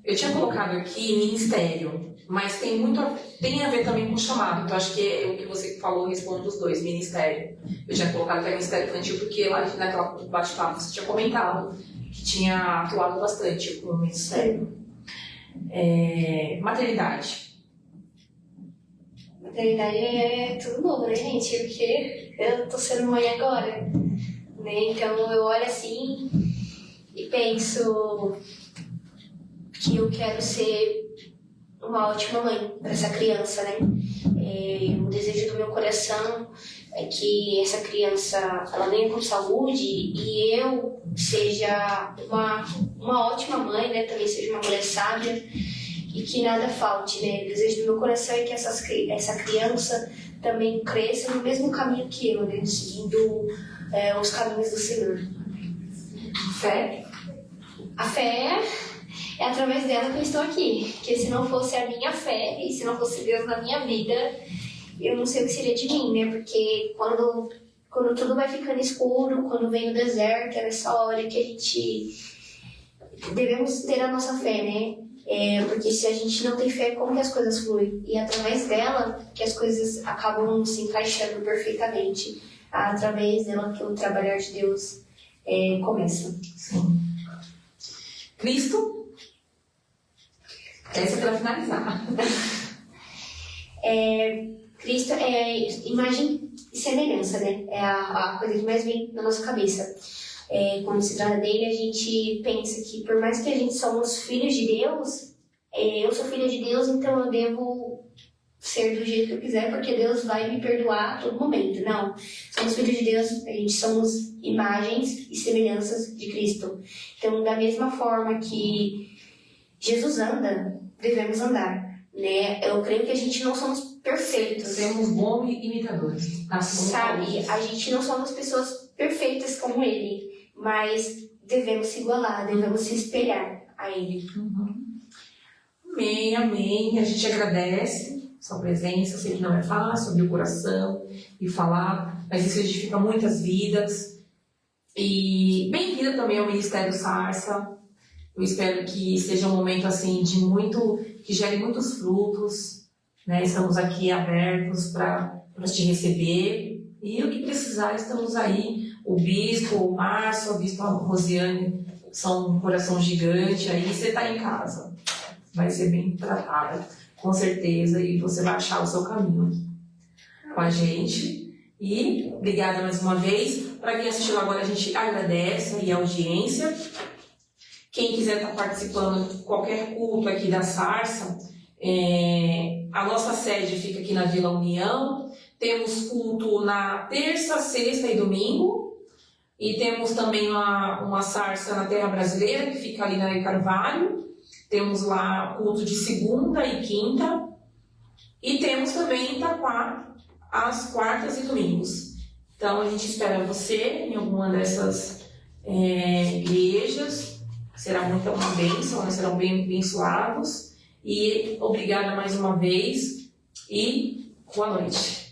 eu tinha colocado aqui ministério, mas tem a ver também com chamado, então acho que é o que você falou responde os dois, ministério. Eu tinha colocado que é ministério infantil porque lá naquela bate-papo você tinha comentado que tinha atuado bastante com o ministério. Maternidade. Maternidade é tudo novo, né, gente? Porque eu tô sendo mãe agora, né? Então eu olho assim e penso que eu quero ser uma ótima mãe para essa criança, né? O desejo do meu coração é que essa criança ela venha com saúde e eu seja uma ótima mãe, né? Também seja uma mulher sábia e que nada falte, né? O desejo do meu coração é que essa criança também cresça no mesmo caminho que eu, né? Seguindo os caminhos do Senhor. Fé. A fé é através dela que eu estou aqui. Porque se não fosse a minha fé e se não fosse Deus na minha vida, eu não sei o que seria de mim, né? Porque quando tudo vai ficando escuro, quando vem o deserto, é nessa hora que a gente devemos ter a nossa fé, né? Porque se a gente não tem fé, como que as coisas fluem? E é através dela que as coisas acabam se encaixando perfeitamente. Através dela que o trabalhar de Deus começa. Sim. Cristo? Essa é para finalizar. Cristo é imagem e semelhança, né? É a coisa que mais vem na nossa cabeça. Quando se trata dele, a gente pensa que por mais que a gente somos filhos de Deus, eu sou filha de Deus, então eu devo ser do jeito que eu quiser, porque Deus vai me perdoar a todo momento. Não, somos filhos de Deus, a gente somos imagens e semelhanças de Cristo. Então, da mesma forma que Jesus anda, devemos andar, né? Eu creio que a gente não somos perfeitos. Seremos bons imitadores. Sabe, a gente não somos pessoas perfeitas como Ele, mas devemos se igualar, devemos se espelhar a Ele. Amém, amém. A gente agradece sua presença. Sei que não é fácil abrir o coração e falar, mas isso edifica muitas vidas. E bem-vinda também ao Ministério Sarça. Eu espero que seja um momento assim que gere muitos frutos, né? Estamos aqui abertos para te receber e o que precisar estamos aí. O bispo, o Márcio, a bispa Rosiane são um coração gigante. Aí você está em casa, vai ser bem tratada, com certeza, e você vai achar o seu caminho aqui com a gente. E obrigada mais uma vez. Para quem assistiu agora, a gente agradece aí a audiência. Quem quiser estar participando de qualquer culto aqui da Sarça, a nossa sede fica aqui na Vila União. Temos culto na terça, sexta e domingo. E temos também uma Sarça na Terra Brasileira, que fica ali na Carvalho. Temos lá culto de segunda e quinta. E temos também em Itaquá, às quartas e domingos. Então a gente espera você em alguma dessas igrejas. Será muito uma bênção, nós serão bem abençoados. E obrigada mais uma vez e boa noite.